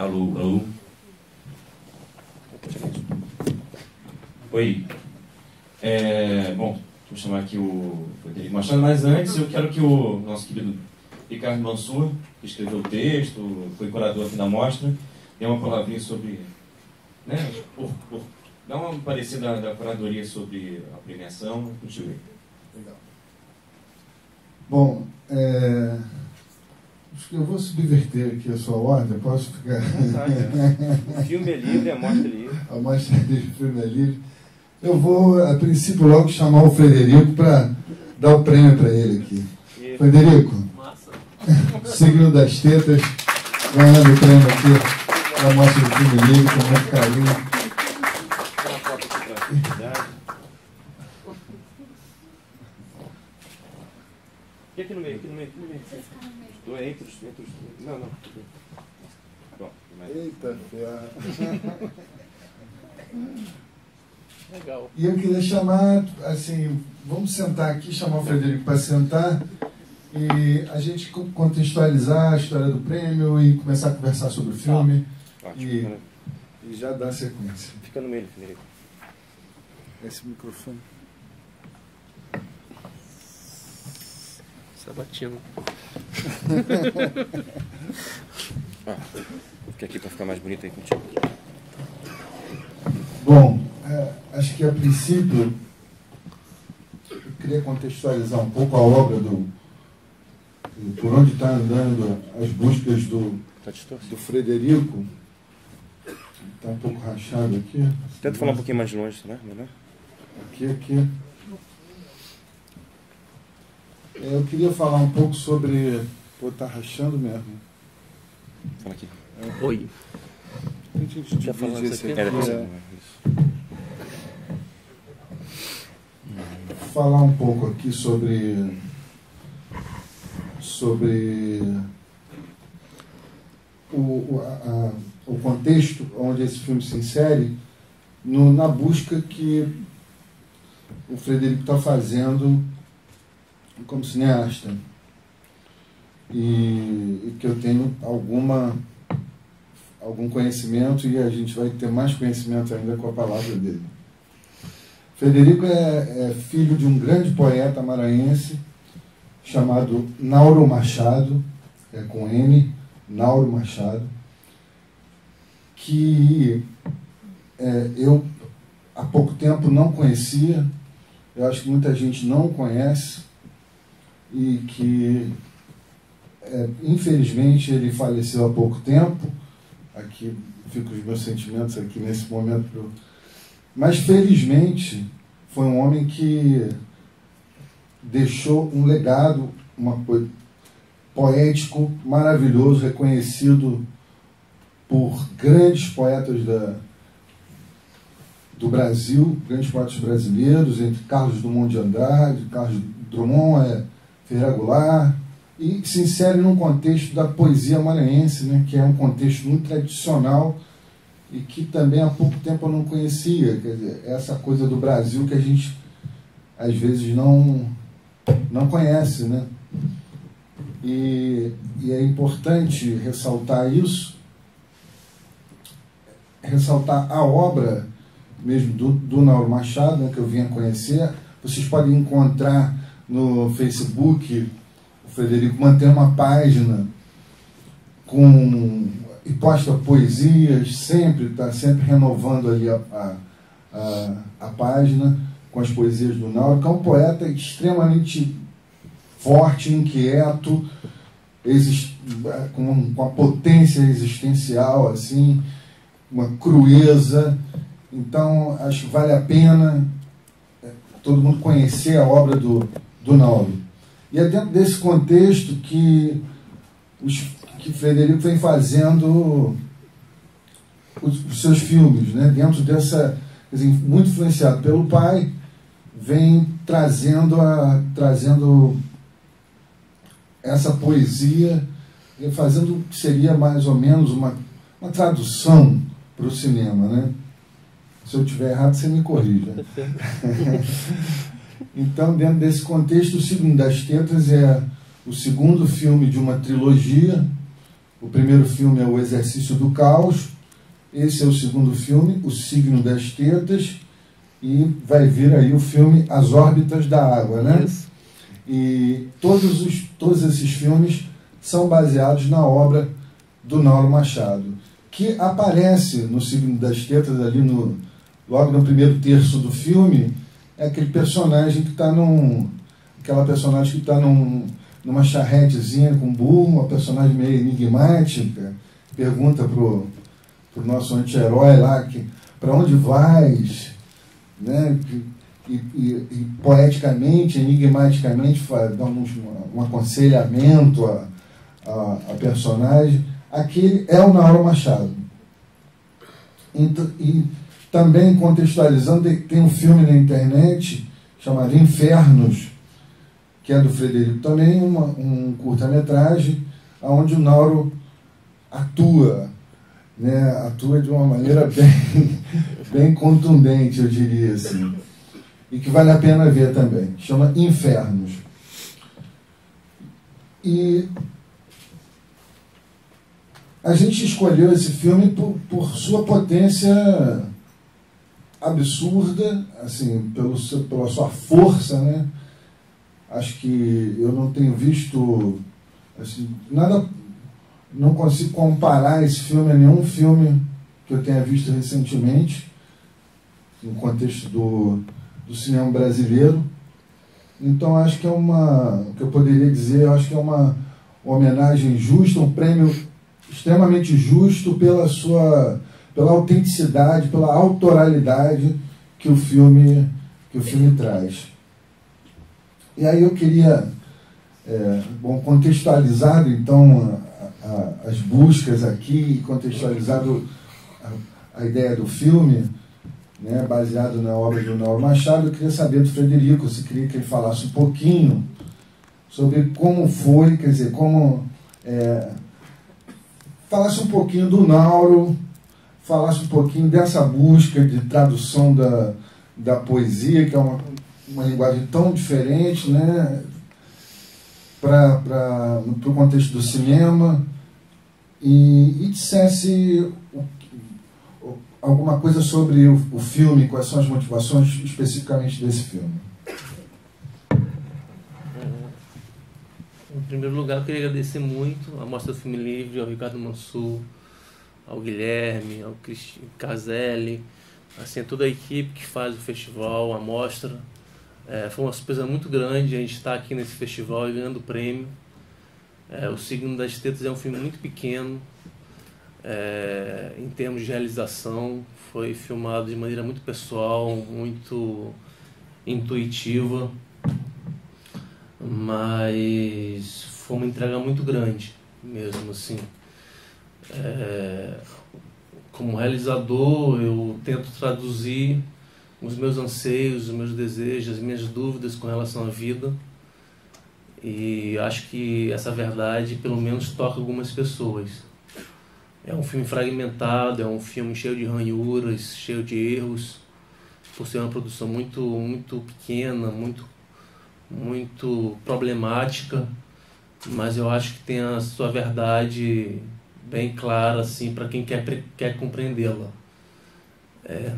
Alô, alô. Oi. Bom, vou chamar aqui o Frederico Machado, mas antes eu quero que o nosso querido Ricardo Mansur, que escreveu o texto, foi curador aqui da mostra, dê uma palavrinha sobre, né, dá uma parecer da curadoria sobre a premiação. Contigo aí. Legal. Bom, acho que eu vou subverter aqui a sua ordem, posso ficar... O filme é livre, a mostra é livre. A mostra de filme é livre. Eu vou, a princípio, logo chamar o Frederico para dar o prêmio para ele aqui. E... Frederico, massa. Signo das Tetas, ganhando o prêmio aqui da mostra de filme livre, com muito carinho. E aqui no meio, aqui no meio, aqui no meio. Entre os... Não, não. Bom, eita, ferro. Legal. E eu queria chamar, assim, vamos sentar aqui, chamar o Frederico para sentar e a gente contextualizar a história do prêmio e começar a conversar sobre o filme. Ótimo, e já dar sequência. Fica no meio, Frederico. Esse microfone. Sabatino. Fica aqui para ficar mais bonito aí contigo. Bom, acho que a princípio eu queria contextualizar um pouco a obra por onde está andando as buscas do Frederico. Está um pouco rachado aqui. Tenta falar um pouquinho mais longe, né? Melhor? Aqui. Eu queria falar um pouco sobre... Pô, tá rachando mesmo. Fala aqui. Oi. A gente já falou isso aqui? Falar um pouco aqui sobre o contexto onde esse filme se insere na busca que o Frederico está fazendo como cineasta e que eu tenho algum conhecimento e a gente vai ter mais conhecimento ainda com a palavra dele. Frederico é filho de um grande poeta maranhense chamado Nauro Machado, com N, Nauro Machado, que eu há pouco tempo não conhecia, eu acho que muita gente não o conhece, e que infelizmente ele faleceu há pouco tempo. Aqui ficam os meus sentimentos aqui nesse momento, mas felizmente foi um homem que deixou um legado poético maravilhoso, reconhecido por grandes poetas do Brasil, grandes poetas brasileiros, entre Carlos Drummond de Andrade, Carlos Drummond, Ferreira Goulart, e que se insere num contexto da poesia maranhense, né, que é um contexto muito tradicional e que também há pouco tempo eu não conhecia. Quer dizer, essa coisa do Brasil que a gente às vezes não conhece, né? E é importante ressaltar isso, ressaltar a obra mesmo do Nauro Machado, né, que eu vim a conhecer. Vocês podem encontrar no Facebook, o Frederico mantém uma página e posta poesias, está sempre renovando ali a página com as poesias do Nauro, que é um poeta extremamente forte, inquieto, com a potência existencial, assim, uma crueza. Então, acho que vale a pena todo mundo conhecer a obra do Nauro. E é dentro desse contexto que Frederico vem fazendo os seus filmes, né? Dentro dessa, quer dizer, muito influenciado pelo pai, vem trazendo essa poesia, fazendo o que seria mais ou menos uma tradução para o cinema, né? Se eu estiver errado, você me corrija. Então, dentro desse contexto, O Signo das Tetas é o segundo filme de uma trilogia. O primeiro filme é O Exercício do Caos, esse é o segundo filme, O Signo das Tetas, e vai vir aí o filme As Órbitas da Água, né? Isso. E todos esses filmes são baseados na obra do Nauro Machado, que aparece no Signo das Tetas, ali logo no primeiro terço do filme, é aquele personagem que está numa charretezinha com burro, uma personagem meio enigmática, pergunta pro nosso anti-herói lá, para onde vais, né? E poeticamente, enigmaticamente, dá um aconselhamento a personagem. Aquele é o Nauro Machado. E também contextualizando, tem um filme na internet chamado Infernos, que é do Frederico também, um curta-metragem, onde o Nauro atua, né? Atua de uma maneira bem contundente, eu diria assim, e que vale a pena ver também. Chama Infernos. E a gente escolheu esse filme por sua potência absurda, assim, pela sua força, né? Acho que eu não tenho visto assim, nada, não consigo comparar esse filme a nenhum filme que eu tenha visto recentemente, no contexto do cinema brasileiro. Então acho que o que eu poderia dizer, acho que é uma homenagem justa, um prêmio extremamente justo pela autenticidade, pela autoralidade que o filme traz. E aí eu queria, contextualizado então as buscas aqui, contextualizado a ideia do filme, né, baseado na obra do Nauro Machado, eu queria saber do Frederico, se queria que ele falasse um pouquinho sobre como foi, quer dizer, falasse um pouquinho do Nauro, falasse um pouquinho dessa busca de tradução da poesia, que é uma linguagem tão diferente, né, para o contexto do cinema, e dissesse alguma coisa sobre o filme, quais são as motivações especificamente desse filme. Em primeiro lugar, eu queria agradecer muito à Mostra do Filme Livre, ao Ricardo Mansur, ao Guilherme, ao Cristian Caselli, assim, a toda a equipe que faz o festival, a mostra. Foi uma surpresa muito grande a gente estar aqui nesse festival e ganhando o prêmio. O Signo das Tetas é um filme muito pequeno, em termos de realização. Foi filmado de maneira muito pessoal, muito intuitiva, mas foi uma entrega muito grande mesmo, assim. Como realizador, eu tento traduzir os meus anseios, os meus desejos, as minhas dúvidas com relação à vida, e acho que essa verdade pelo menos toca algumas pessoas. É um filme fragmentado, é um filme cheio de ranhuras, cheio de erros, por ser uma produção muito pequena, muito problemática, mas eu acho que tem a sua verdade bem clara, assim, para quem quer compreendê-la.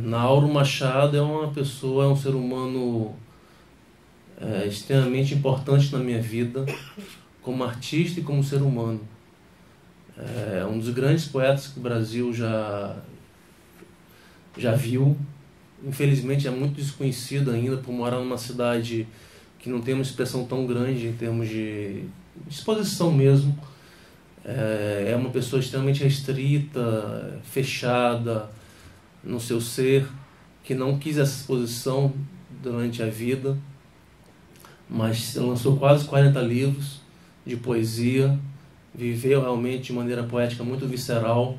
Nauro Machado é uma pessoa, é um ser humano extremamente importante na minha vida, como artista e como ser humano. É um dos grandes poetas que o Brasil já viu. Infelizmente é muito desconhecido ainda, por morar numa cidade que não tem uma expressão tão grande em termos de exposição mesmo. É uma pessoa extremamente restrita, fechada no seu ser, que não quis essa exposição durante a vida, mas lançou quase 40 livros de poesia, viveu realmente de maneira poética muito visceral,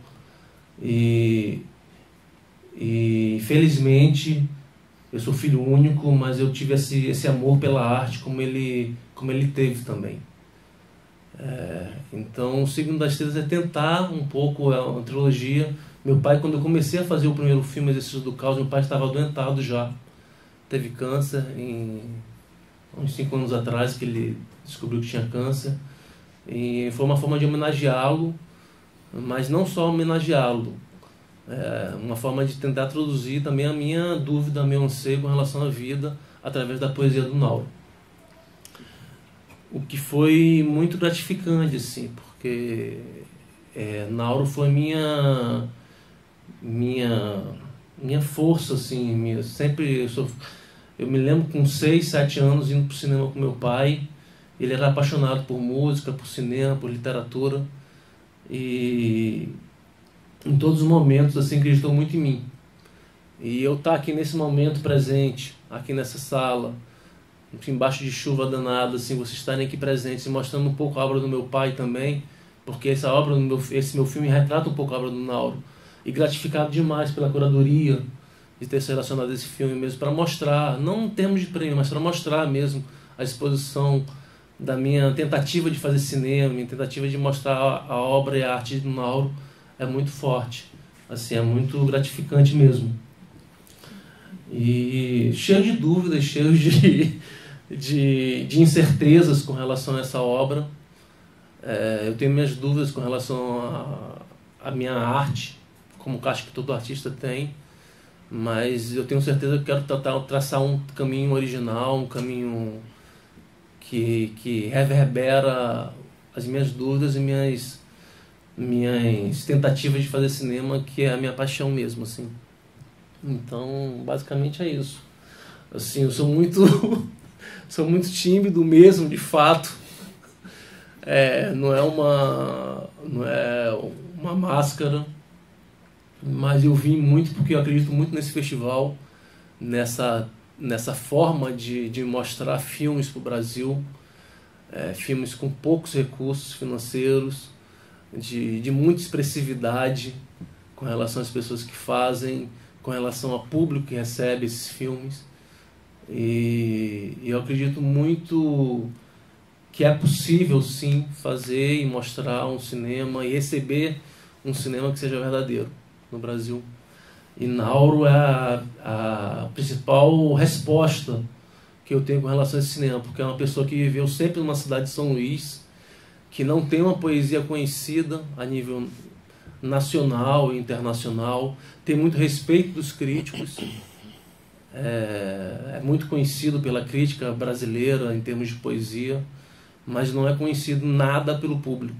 e felizmente eu sou filho único, mas eu tive esse amor pela arte como ele teve também. Então o Signo das Tetas é tentar um pouco, é uma trilogia. Meu pai, quando eu comecei a fazer o primeiro filme, Exercício do Caos, meu pai estava adoentado já, teve câncer uns 5 anos atrás que ele descobriu que tinha câncer, e foi uma forma de homenageá-lo mas não só homenageá-lo. Uma forma de tentar traduzir também a minha dúvida, meu anseio com relação à vida através da poesia do Nauro. O que foi muito gratificante, assim, porque Nauro foi minha força, assim, eu me lembro com 6, 7 anos indo para o cinema com meu pai. Ele era apaixonado por música, por cinema, por literatura, e em todos os momentos assim acreditou muito em mim. E eu estar aqui nesse momento presente, aqui nessa sala, embaixo de chuva danada, assim, vocês estarem aqui presentes e mostrando um pouco a obra do meu pai também, porque esse meu filme retrata um pouco a obra do Nauro, e gratificado demais pela curadoria de ter selecionado esse filme mesmo para mostrar, não em termos de prêmio, mas para mostrar mesmo a exposição da minha tentativa de fazer cinema, minha tentativa de mostrar a obra e a arte do Nauro é muito forte, assim, é muito gratificante mesmo. E cheio de dúvidas, cheio de incertezas com relação a essa obra. Eu tenho minhas dúvidas com relação à minha arte, como acho que todo artista tem, mas eu tenho certeza que eu quero traçar um caminho original, um caminho que reverbera as minhas dúvidas e minhas tentativas de fazer cinema, que é a minha paixão mesmo, assim. Então, basicamente é isso. Assim, eu sou muito tímido mesmo, de fato. Não é uma máscara, mas eu vim muito porque eu acredito muito nesse festival, nessa forma de mostrar filmes para o Brasil, filmes com poucos recursos financeiros, de muita expressividade com relação às pessoas que fazem, com relação ao público que recebe esses filmes. E eu acredito muito que é possível, sim, fazer e mostrar um cinema e receber um cinema que seja verdadeiro no Brasil. E Nauro é a principal resposta que eu tenho com relação a esse cinema, porque é uma pessoa que viveu sempre numa cidade de São Luís, que não tem uma poesia conhecida a nível nacional e internacional, tem muito respeito dos críticos, é muito conhecido pela crítica brasileira em termos de poesia, mas não é conhecido nada pelo público.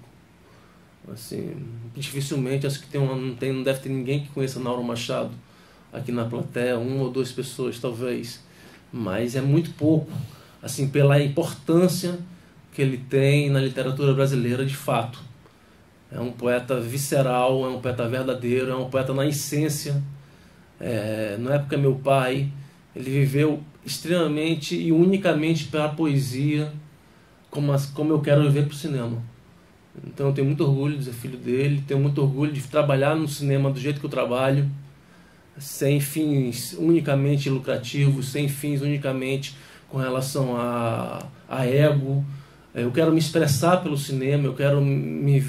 Assim, dificilmente, acho que não deve ter ninguém que conheça Nauro Machado aqui na plateia, 1 ou 2 pessoas talvez, mas é muito pouco, assim, pela importância que ele tem na literatura brasileira de fato. É um poeta visceral, é um poeta verdadeiro, é um poeta na essência. Na época meu pai, ele viveu extremamente e unicamente pela poesia, como eu quero viver para o cinema. Então eu tenho muito orgulho de ser filho dele, tenho muito orgulho de trabalhar no cinema do jeito que eu trabalho, sem fins unicamente lucrativos, sem fins unicamente com relação a ego. Eu quero me expressar pelo cinema, eu quero me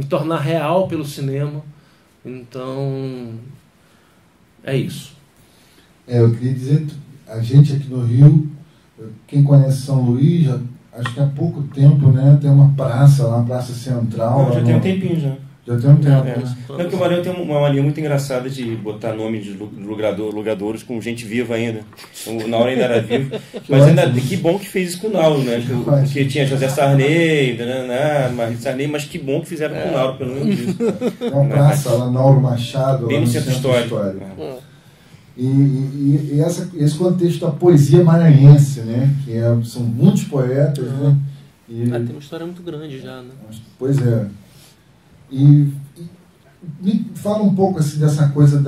tornar real pelo cinema. Então, é isso. Eu queria dizer, a gente aqui no Rio, quem conhece São Luís, acho que há pouco tempo, né, tem uma praça lá, uma praça central. Já tem um tempinho já. Já tem um tempo, né? Não, porque o Maranhão tem uma mania muito engraçada de botar nome de lugadores com gente viva ainda. O Nauro ainda era vivo. Mas que bom que fez isso com o Nauro, né? Porque tinha José Sarney, Marie Sarney, mas que bom que fizeram com o Nauro, pelo menos isso. É uma praça lá, Nauro Machado, bem lá no centro histórico. E esse contexto da poesia maranhense, né? Que são muitos poetas, né? Tem uma história muito grande já, né? Pois é. E me fala um pouco assim, dessa coisa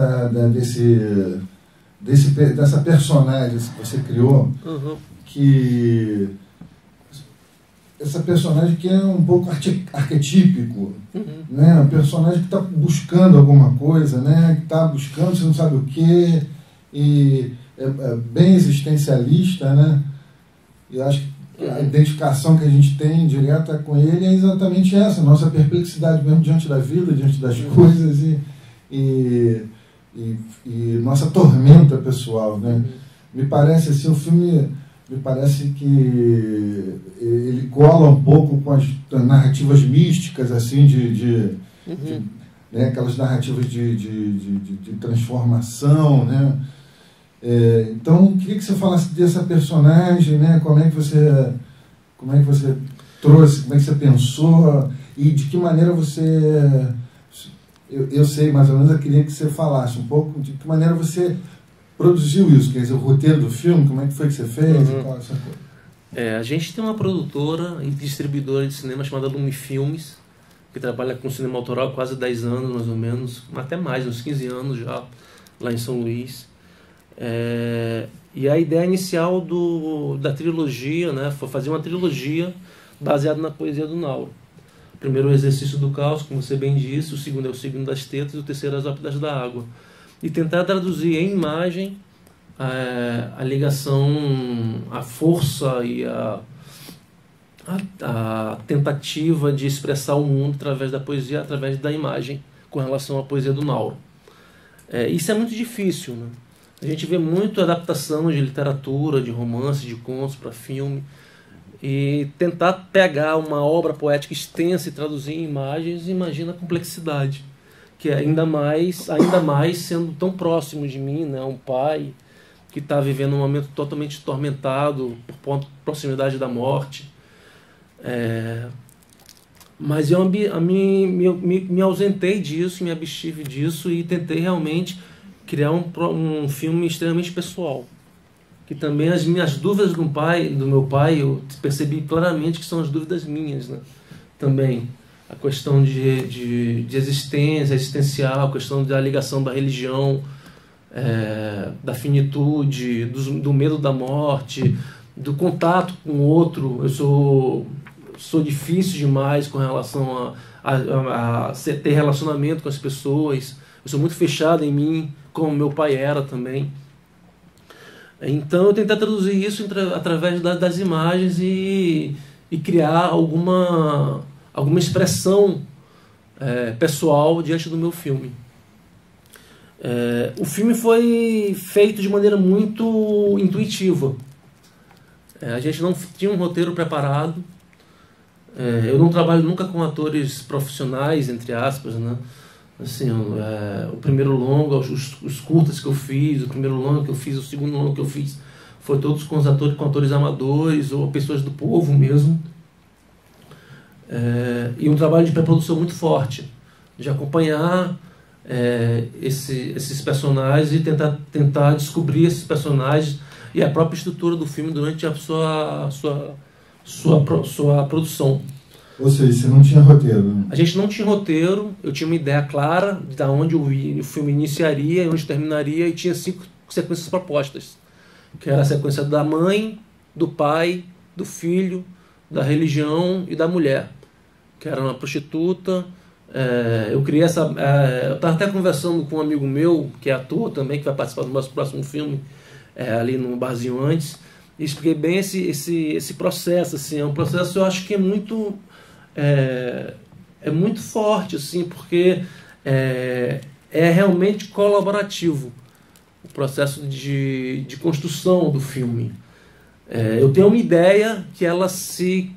dessa personagem que você criou, que essa personagem que é um pouco arquetípico, né? Um personagem que está buscando alguma coisa, né? Que está buscando, você não sabe o quê, e é bem existencialista, né? E acho que a identificação que a gente tem direta com ele é exatamente essa, nossa perplexidade mesmo diante da vida, diante das coisas e nossa tormenta pessoal, né? Me parece assim, o filme me parece que ele cola um pouco com as narrativas místicas assim de né, aquelas narrativas de transformação, né? Então, queria que você falasse dessa personagem, né? Como é que você trouxe, como é que você pensou e de que maneira você... Eu sei mais ou menos, eu queria que você falasse um pouco de que maneira você produziu isso, quer dizer, o roteiro do filme, como é que foi que você fez e tal, essa coisa. A gente tem uma produtora e distribuidora de cinema chamada Lume Filmes, que trabalha com cinema autoral há quase 10 anos, mais ou menos, até mais, uns 15 anos já, lá em São Luís. E a ideia inicial da trilogia, né, foi fazer uma trilogia baseada na poesia do Nauro. O primeiro é o Exercício do Caos, como você bem disse, o segundo é o Signo das Tetas e o terceiro é As Óperas da Água. E tentar traduzir em imagem a ligação, a força e a tentativa de expressar o mundo através da poesia, através da imagem, com relação à poesia do Nauro. Isso é muito difícil, né? A gente vê muito adaptação de literatura, de romance, de contos para filme, e tentar pegar uma obra poética extensa e traduzir em imagens, imagina a complexidade, que é ainda mais sendo tão próximo de mim, né? Um pai que está vivendo um momento totalmente tormentado por proximidade da morte. Mas eu me ausentei disso, me abstive disso e tentei realmente criar um filme extremamente pessoal, que também as minhas dúvidas do meu pai, eu percebi claramente que são as dúvidas minhas, né? Também a questão de existência, existencial, a questão da ligação da religião, da finitude, do medo da morte, do contato com o outro. Eu sou difícil demais com relação a ter relacionamento com as pessoas. Eu sou muito fechado em mim, como meu pai era também. Então eu tentei traduzir isso através das imagens e criar alguma expressão pessoal diante do meu filme. O filme foi feito de maneira muito intuitiva. A gente não tinha um roteiro preparado. Eu não trabalho nunca com atores profissionais, entre aspas, né? Assim, o primeiro longa, os curtas que eu fiz, o primeiro longa que eu fiz, o segundo longa que eu fiz, foi todos com atores amadores ou pessoas do povo mesmo. E um trabalho de pré-produção muito forte, de acompanhar esses personagens e tentar descobrir esses personagens e a própria estrutura do filme durante a sua produção. Ou seja, você não tinha roteiro, né? A gente não tinha roteiro, eu tinha uma ideia clara de onde o filme iniciaria e onde terminaria, e tinha 5 sequências propostas, que era a sequência da mãe, do pai, do filho, da religião e da mulher, que era uma prostituta. Eu criei eu estava até conversando com um amigo meu, que é ator também, que vai participar do nosso próximo filme, ali no barzinho antes, e expliquei bem esse processo. Assim, é um processo, eu acho que é muito forte, assim, porque é realmente colaborativo o processo de construção do filme. Eu tenho uma ideia que ela se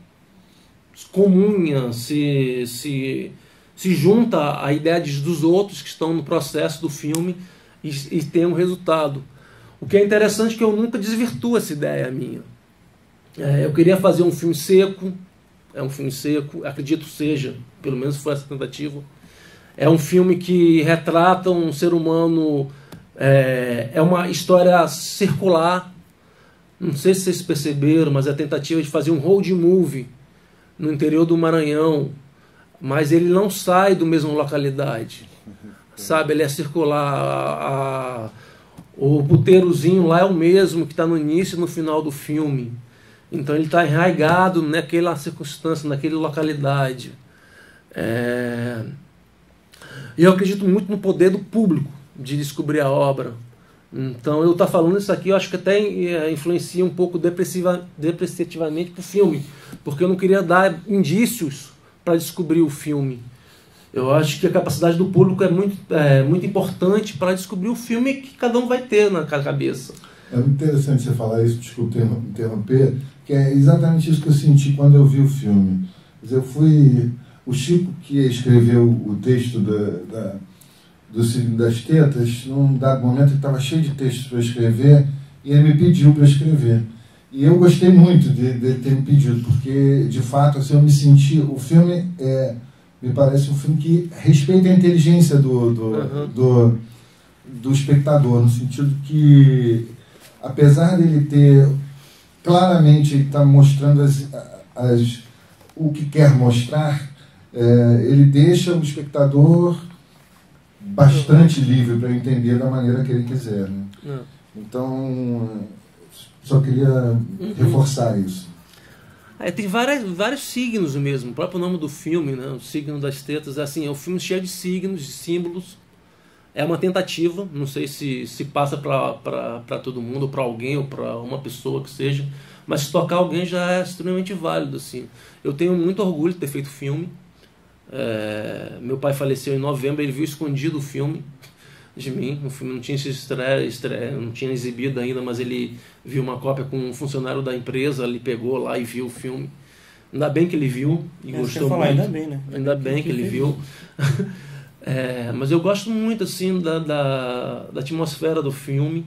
comunha, se junta à ideia dos outros que estão no processo do filme e tem um resultado. O que é interessante é que eu nunca desvirtuo essa ideia minha. Eu queria fazer um filme seco. É um filme seco, acredito seja, pelo menos foi essa tentativa. É um filme que retrata um ser humano, é uma história circular. Não sei se vocês perceberam, mas é a tentativa de fazer um road movie no interior do Maranhão, mas ele não sai do mesmo localidade, sabe? Ele é circular. O puteirozinho lá é o mesmo que está no início e no final do filme. Então ele está enraizado naquela circunstância, naquela localidade. E eu acredito muito no poder do público de descobrir a obra. Então eu estar falando isso aqui, eu acho que até influencia um pouco depreciativamente para o filme, porque eu não queria dar indícios para descobrir o filme. Eu acho que a capacidade do público é muito importante para descobrir o filme que cada um vai ter na cabeça. É muito interessante você falar isso, desculpa interromper, que é exatamente isso que eu senti quando eu vi o filme. Eu fui o Chico, que escreveu o texto do Signo das Tetas, num dado momento ele estava cheio de textos para escrever e ele me pediu para escrever. E eu gostei muito dele ter me pedido, porque, de fato, assim, eu me senti... O filme me parece um filme que respeita a inteligência do espectador, no sentido que, apesar dele ter... Claramente, ele está mostrando o que quer mostrar, ele deixa o espectador bastante livre para entender da maneira que ele quiser, né? Então, só queria reforçar isso. Tem vários signos mesmo. O próprio nome do filme, né? O Signo das Tetas, assim, é um filme cheio de signos, de símbolos. É uma tentativa, não sei se passa para todo mundo, ou para alguém, ou para uma pessoa que seja, mas se tocar alguém já é extremamente válido, assim. Eu tenho muito orgulho de ter feito o filme. Meu pai faleceu em novembro, ele viu escondido o filme de mim. O filme não tinha não tinha exibido ainda, mas ele viu uma cópia com um funcionário da empresa, ele pegou lá e viu o filme. Ainda bem que ele viu e gostou muito. Ainda bem, né? Ainda bem que ele viu. Mas eu gosto muito assim da atmosfera do filme.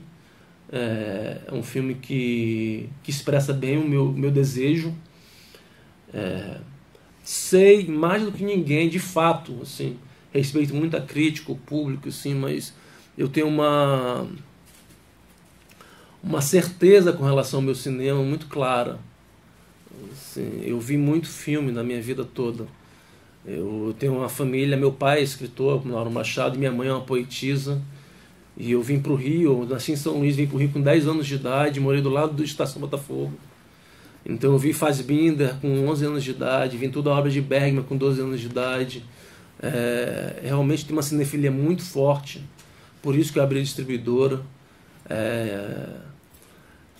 É um filme que expressa bem o meu desejo. Sei mais do que ninguém, de fato, assim, respeito muito a crítica, o público, assim, mas eu tenho uma certeza com relação ao meu cinema muito clara. Assim, eu vi muito filme na minha vida toda. Eu tenho uma família, meu pai é escritor, Mauro Machado, e minha mãe é uma poetisa. E eu vim para o Rio, nasci em São Luís, vim para o Rio com 10 anos de idade, morei do lado da Estação Botafogo. Então eu vi Fassbinder com 11 anos de idade, vi toda a obra de Bergman com 12 anos de idade. Realmente tem uma cinefilia muito forte, por isso que eu abri a distribuidora.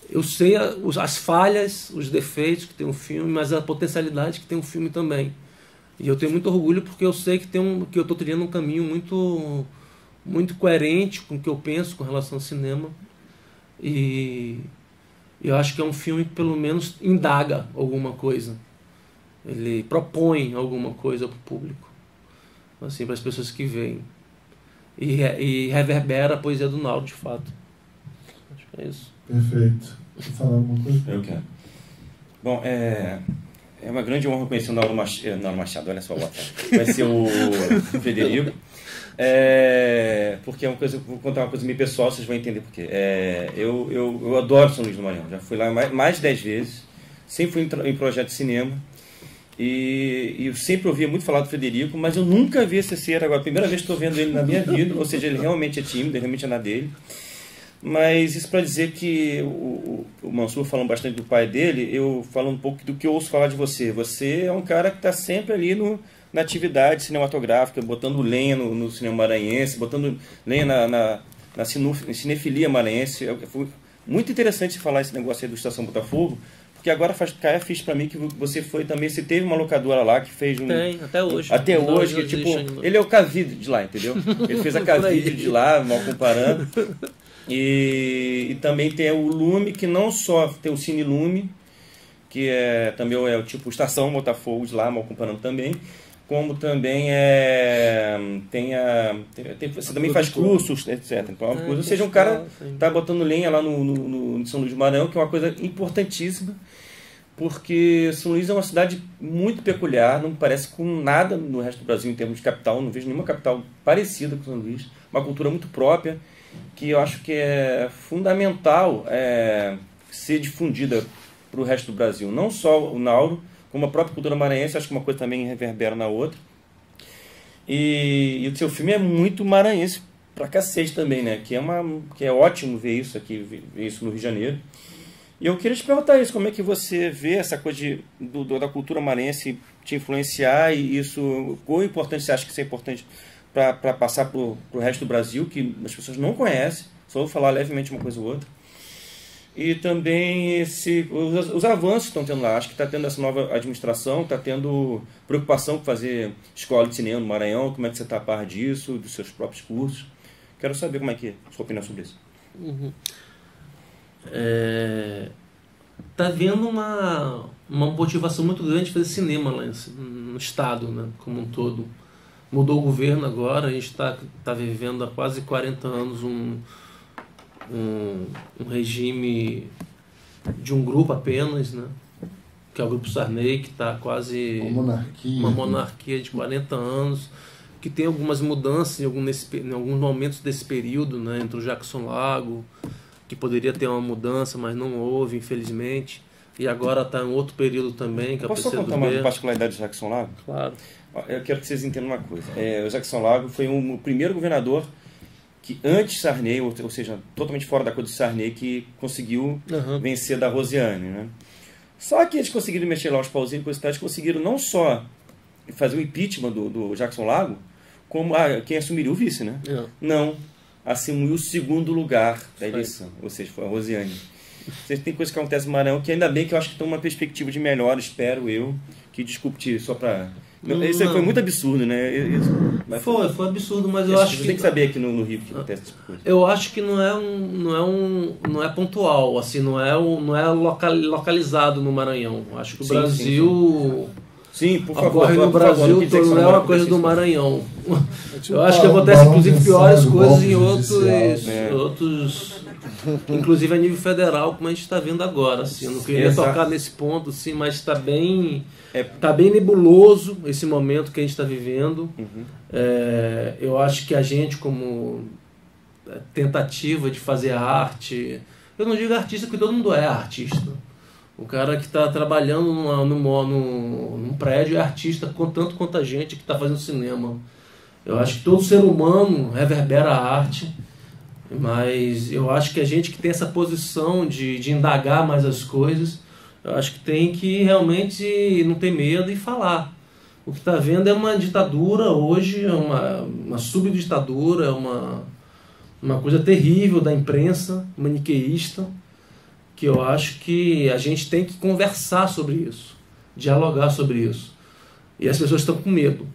Eu sei as falhas, os defeitos que tem um filme, mas a potencialidade que tem um filme também. E eu tenho muito orgulho porque eu sei que eu estou trilhando um caminho muito coerente com o que eu penso com relação ao cinema. E eu acho que é um filme que pelo menos indaga alguma coisa. Ele propõe alguma coisa para o público, assim, para as pessoas que veem. E reverbera a poesia do Naldo, de fato. Acho que é isso. Perfeito. Quer falar alguma coisa? Eu quero. Bom, é uma grande honra conhecer o Naldo Machado, olha só, conhecer o Frederico. Porque é uma coisa, vou contar uma coisa meio pessoal, vocês vão entender por quê. Eu adoro São Luís do Maranhão, já fui lá mais de 10 vezes, sempre fui em projeto de cinema, e eu sempre ouvia muito falar do Frederico, mas eu nunca vi esse ser. Agora, a primeira vez que estou vendo ele na minha vida, ou seja, ele realmente é tímido, ele realmente é na dele. Mas isso para dizer que o Mansur falando bastante do pai dele, eu falo um pouco do que eu ouço falar de você. Você é um cara que está sempre ali na atividade cinematográfica, botando lenha no cinema maranhense, botando lenha na cinefilia maranhense. Foi muito interessante falar esse negócio aí do Estação Botafogo, porque agora cai a ficha para mim que você foi também, você teve uma locadora lá que fez Tem, até hoje. Até hoje, que, tipo, ele é o Cavide de lá, entendeu? Ele fez a Cavide de lá, mal comparando. E também tem o Lume, que não só tem o Cine Lume, que também é o tipo Estação Botafogo de lá, mal comparando também, como também você também faz cursos, etc. Então, ou seja, um cara está botando lenha lá no São Luís do Maranhão, que é uma coisa importantíssima, porque São Luís é uma cidade muito peculiar, não parece com nada no resto do Brasil em termos de capital, não vejo nenhuma capital parecida com São Luís, uma cultura muito própria, que eu acho que é fundamental ser difundida para o resto do Brasil. Não só o Nauro, como a própria cultura maranhense, acho que uma coisa também reverbera na outra. E o seu filme é muito maranhense pra cacete também, né? Que é ótimo ver isso aqui, ver isso no Rio de Janeiro. E eu queria te perguntar isso, como é que você vê essa coisa da cultura maranhense te influenciar, e isso, quão importante você acha que isso é importante para passar para o resto do Brasil, que as pessoas não conhecem, só vou falar levemente uma coisa ou outra. E também os avanços que estão tendo lá. Acho que está tendo essa nova administração, está tendo preocupação com fazer escola de cinema no Maranhão. Como é que você está a par disso, dos seus próprios cursos? Quero saber como é que é a sua opinião sobre isso. Está havendo uma uma motivação muito grande de fazer cinema lá no estado, né, como um todo. Mudou o governo agora, a gente está vivendo há quase 40 anos um regime de um grupo apenas, né, que é o Grupo Sarney, que está quase uma monarquia de 40 anos, que tem algumas mudanças em alguns momentos desse período, né, entre o Jackson Lago, que poderia ter uma mudança, mas não houve, infelizmente. E agora está em outro período também, que é o PCdoB. Posso só contar uma particularidade do Jackson Lago? Claro. Eu quero que vocês entendam uma coisa. O Jackson Lago foi o primeiro governador que, antes de Sarney, ou seja, totalmente fora da coisa de Sarney, que conseguiu vencer da Rosiane, né? Só que eles conseguiram mexer lá os pauzinhos, eles conseguiram não só fazer o impeachment do Jackson Lago, como quem assumiria o vice, né? Não, assumiu o segundo lugar da eleição, ou seja, foi a Rosiane. Tem coisas que acontecem no Maranhão que ainda bem que eu acho que tem uma perspectiva de melhor, espero eu, que desculpe só para... Isso aí foi muito absurdo, né? Foi absurdo, mas eu acho que... Você tem que saber aqui no Rio que acontece esse tipo de coisa. Eu acho que não é pontual, assim, não é localizado no Maranhão. Acho que o Brasil... Sim, por favor. Ocorre no Brasil, não é uma coisa do Maranhão. Eu acho que acontece, inclusive, piores coisas em outros... Inclusive a nível federal, como a gente está vendo agora. Assim, eu não queria tocar nesse ponto, assim, mas está bem nebuloso esse momento que a gente está vivendo. Eu acho que a gente, como tentativa de fazer arte... Eu não digo artista porque todo mundo é artista. O cara que está trabalhando num prédio é artista, tanto quanto a gente que está fazendo cinema. Eu acho que todo ser humano reverbera a arte. Mas eu acho que a gente que tem essa posição de indagar mais as coisas, eu acho que tem que realmente não ter medo e falar. O que está vendo é uma ditadura hoje, uma subditadura, uma coisa terrível da imprensa maniqueísta, que eu acho que a gente tem que conversar sobre isso, dialogar sobre isso. E as pessoas estão com medo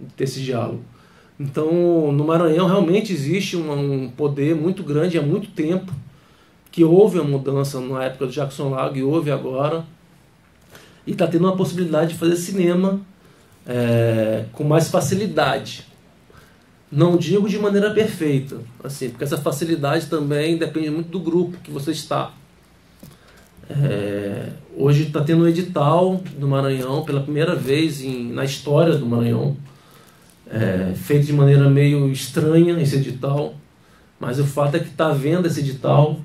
de ter esse diálogo. Então, no Maranhão realmente existe um poder muito grande há muito tempo, que houve a mudança na época do Jackson Lago e houve agora, e está tendo uma possibilidade de fazer cinema com mais facilidade. Não digo de maneira perfeita, assim, porque essa facilidade também depende muito do grupo que você está. Hoje está tendo um edital do Maranhão, pela primeira vez na história do Maranhão, feito de maneira meio estranha esse edital, mas o fato é que está vendo esse edital,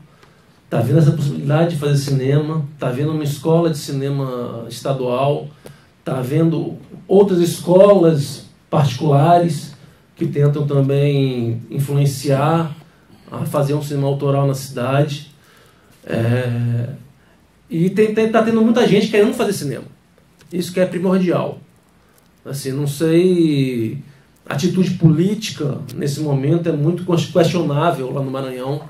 está vendo essa possibilidade de fazer cinema, está vendo uma escola de cinema estadual, está vendo outras escolas particulares que tentam também influenciar a fazer um cinema autoral na cidade, e está tendo muita gente querendo fazer cinema. Isso que é primordial. Assim, não sei... A atitude política, nesse momento, é muito questionável lá no Maranhão,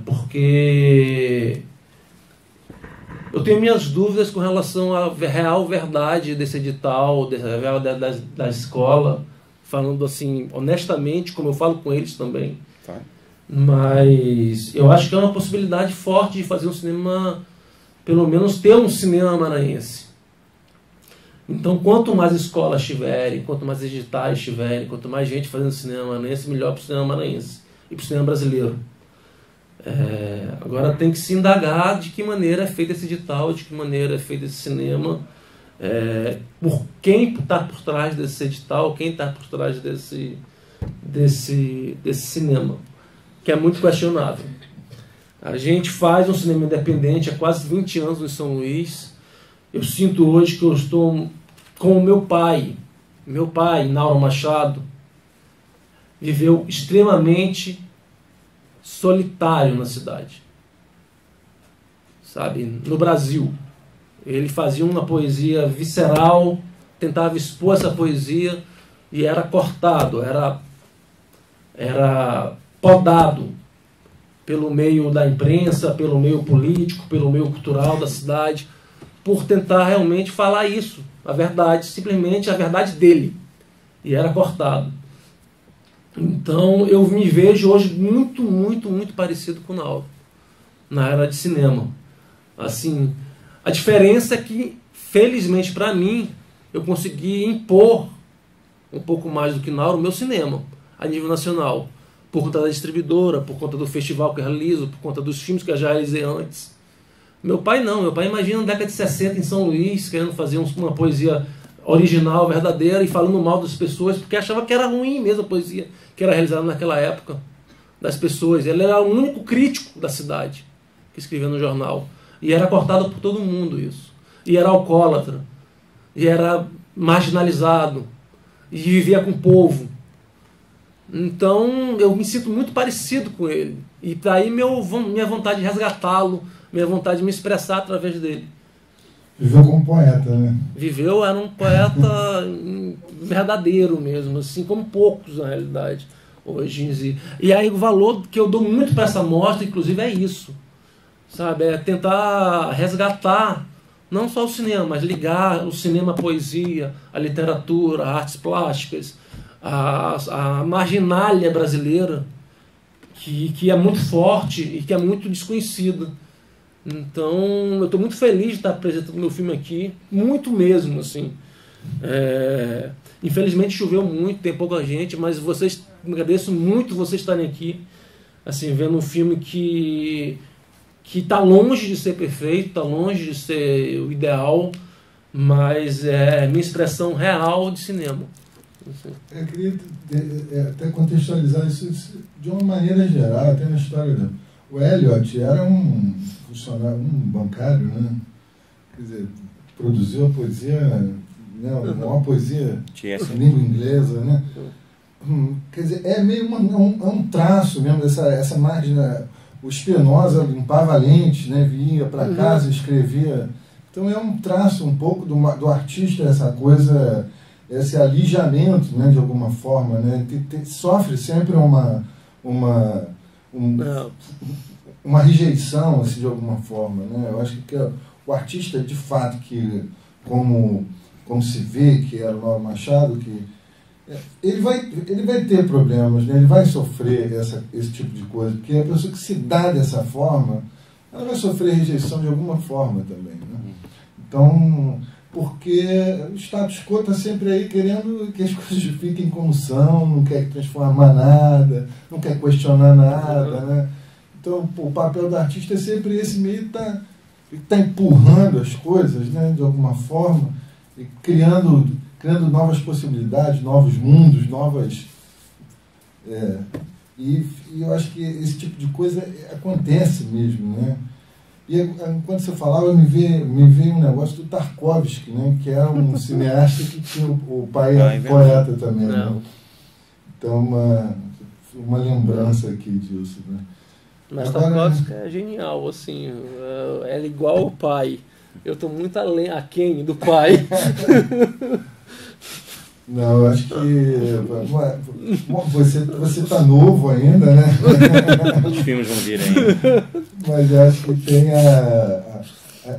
porque eu tenho minhas dúvidas com relação à real verdade desse edital, da escola, falando assim, honestamente, como eu falo com eles também. Tá. Mas eu acho que é uma possibilidade forte de fazer um cinema, pelo menos ter um cinema maranhense. Então, quanto mais escolas tiverem, quanto mais editais tiverem, quanto mais gente fazendo cinema maranhense, melhor para o cinema maranhense e para o cinema brasileiro. Agora tem que se indagar de que maneira é feito esse edital, de que maneira é feito esse cinema, por quem está por trás desse edital, quem está por trás desse cinema, que é muito questionável. A gente faz um cinema independente há quase 20 anos em São Luís. Eu sinto hoje que eu estou com o meu pai. Meu pai, Nauro Machado, viveu extremamente solitário na cidade. Sabe? No Brasil. Ele fazia uma poesia visceral, tentava expor essa poesia e era cortado, era podado pelo meio da imprensa, pelo meio político, pelo meio cultural da cidade, por tentar realmente falar isso, a verdade, simplesmente a verdade dele, e era cortado. Então eu me vejo hoje muito, muito, muito parecido com o Nauro, na era de cinema. Assim, A diferença é que, felizmente para mim, eu consegui impor um pouco mais do que Nauro o meu cinema, a nível nacional, por conta da distribuidora, por conta do festival que eu realizo, por conta dos filmes que eu já realizei antes. Meu pai não, meu pai imagina na década de 60 em São Luís, querendo fazer uma poesia original, verdadeira, e falando mal das pessoas, porque achava que era ruim mesmo a poesia que era realizada naquela época das pessoas. Ele era o único crítico da cidade que escrevia no jornal. E era cortado por todo mundo isso. E era alcoólatra. E era marginalizado. E vivia com o povo. Então eu me sinto muito parecido com ele. E daí minha vontade de resgatá-lo, minha vontade de me expressar através dele. Viveu como poeta, né? Viveu, era um poeta verdadeiro mesmo, assim como poucos na realidade hoje. E aí o valor que eu dou muito para essa mostra, inclusive, é isso. Sabe, é tentar resgatar não só o cinema, mas ligar o cinema à poesia, à literatura, às artes plásticas, à marginália brasileira, que é muito forte e que é muito desconhecida. Então, eu estou muito feliz de estar apresentando meu filme aqui, muito mesmo, assim. Infelizmente choveu muito, tem pouca gente, mas agradeço muito vocês estarem aqui, assim, vendo um filme que está longe de ser perfeito, está longe de ser o ideal, mas é minha expressão real de cinema. Eu queria até contextualizar isso de uma maneira geral, até na história dele. O Eliot era um funcionário, um bancário, né? Quer dizer, produziu a poesia, né? Uma poesia em língua inglesa, né? Quer dizer, é meio um traço mesmo dessa margem. O Spinoza limpava a lente, né? Vinha para casa, escrevia. Então é um traço um pouco do artista, essa coisa, esse alijamento, né? De alguma forma, né? Sofre sempre uma rejeição, assim, de alguma forma, né? Eu acho que o artista, de fato, que como se vê que era o Mauro Machado, que ele vai ter problemas, né? Ele vai sofrer esse tipo de coisa, porque a pessoa que se dá dessa forma, ela vai sofrer rejeição de alguma forma também, né? Então, porque o status quo está sempre aí querendo que as coisas fiquem como são, não quer transformar nada, não quer questionar nada, né? Então, o papel do artista é sempre esse meio tá empurrando as coisas, né, de alguma forma, e criando novas possibilidades, novos mundos, novas... E eu acho que esse tipo de coisa acontece mesmo, né? E enquanto você falava, me veio um negócio do Tarkovsky, né, que era um cineasta que tinha o pai poeta também, né? Então, uma lembrança aqui disso, né? Mas Tarkovsky é genial, assim, é igual ao pai. Eu estou muito aquém do pai. Não, eu acho que você está novo ainda, né? Os filmes vão vir ainda. Mas eu acho que tem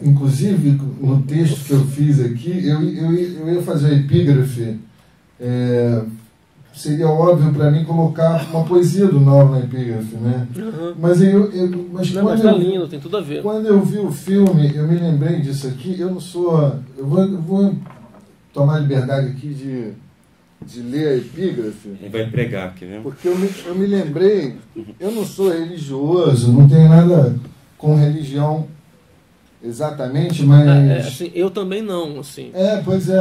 inclusive, no texto que eu fiz aqui, eu ia fazer a epígrafe. Seria óbvio para mim colocar uma poesia do Nauro na epígrafe, né? Mas mas tá lindo, tem tudo a ver. Quando eu vi o filme, eu me lembrei disso aqui. Eu vou tomar a liberdade aqui de ler a epígrafe. Ele vai pregar, quer ver? Porque eu me lembrei, eu não sou religioso, não tenho nada com religião exatamente, mas... assim, eu também não, assim. Pois é.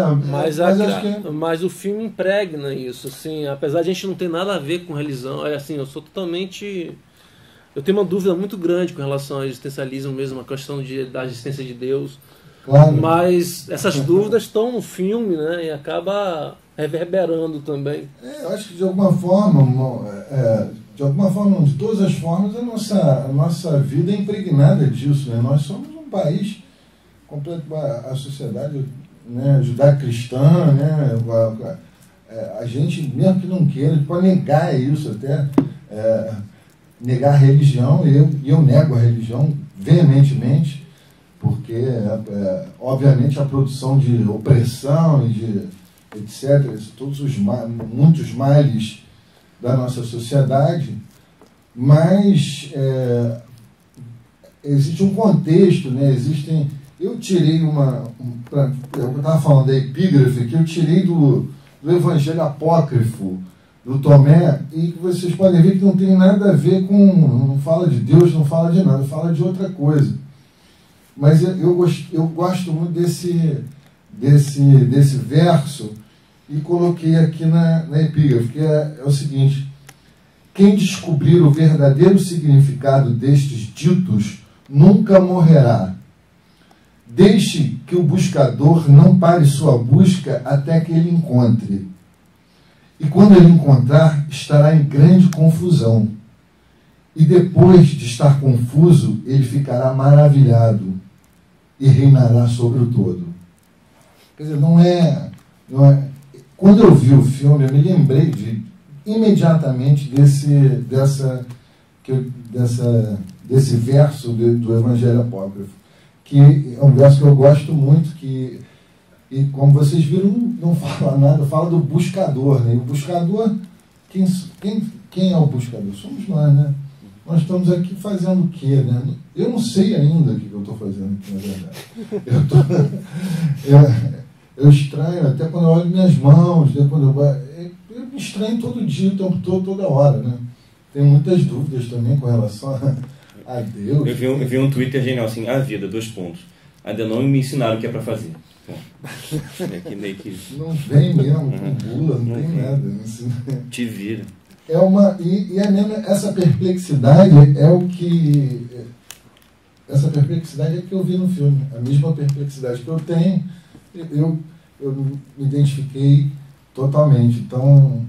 Mas o filme impregna isso, assim, apesar de a gente não ter nada a ver com religião, assim, eu sou totalmente... Eu tenho uma dúvida muito grande com relação ao existencialismo mesmo, a questão da existência de Deus. Claro. Mas essas dúvidas estão no filme, né, e acaba reverberando também. Eu acho que de alguma forma, de todas as formas, a nossa vida é impregnada disso, né? Nós somos um país completo, a sociedade, né, judaico-cristã, né? A gente, mesmo que não queira, pode negar isso até, negar a religião, e eu nego a religião veementemente, porque, obviamente, a produção de opressão e de etc., muitos males da nossa sociedade, mas existe um contexto, né? Eu tirei eu estava falando da epígrafe, que eu tirei do Evangelho Apócrifo, do Tomé, e que vocês podem ver que não tem nada a ver com... Não fala de Deus, não fala de nada, fala de outra coisa. Mas eu gosto muito desse verso e coloquei aqui na epígrafe, que é o seguinte: quem descobrir o verdadeiro significado destes ditos nunca morrerá. Deixe que o buscador não pare sua busca até que ele encontre. E quando ele encontrar, estará em grande confusão. E depois de estar confuso, ele ficará maravilhado e reinará sobre o todo. Quer dizer, não é... Quando eu vi o filme, eu me lembrei imediatamente desse verso do Evangelho Apócrifo, que é um verso que eu gosto muito, e como vocês viram, não fala nada, fala do buscador, né? E o buscador, quem é o buscador? Somos nós, né? Nós estamos aqui fazendo o quê, né? Eu não sei ainda o que eu estou fazendo aqui, na verdade. Eu estranho, até quando eu olho minhas mãos, eu me estranho todo dia, o tempo todo, toda hora, né? Tenho muitas dúvidas também com relação a Deus. Eu vi um Twitter genial assim: a vida, 2 pontos. Ainda não me ensinaram o que é para fazer. Meio que... Não vem mesmo, com bula, não tem nada. Te vira. E é mesmo essa perplexidade é o que... Essa perplexidade é que eu vi no filme. A mesma perplexidade que eu tenho, eu me identifiquei totalmente. Então,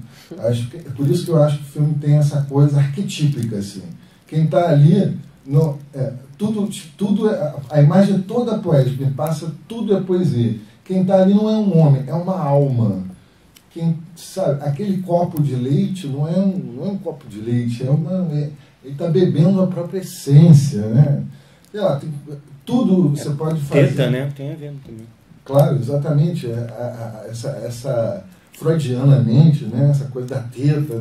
por isso que eu acho que o filme tem essa coisa arquetípica, assim. Quem está ali, a imagem é toda poética, me passa, tudo é poesia. Quem está ali não é um homem, é uma alma. Sabe, aquele copo de leite não é um copo de leite, ele está bebendo a própria essência, né? Sei lá, tudo você pode fazer. Teta, né? Tem a ver também. Claro, exatamente. Essa freudianamente, né? Essa coisa da teta,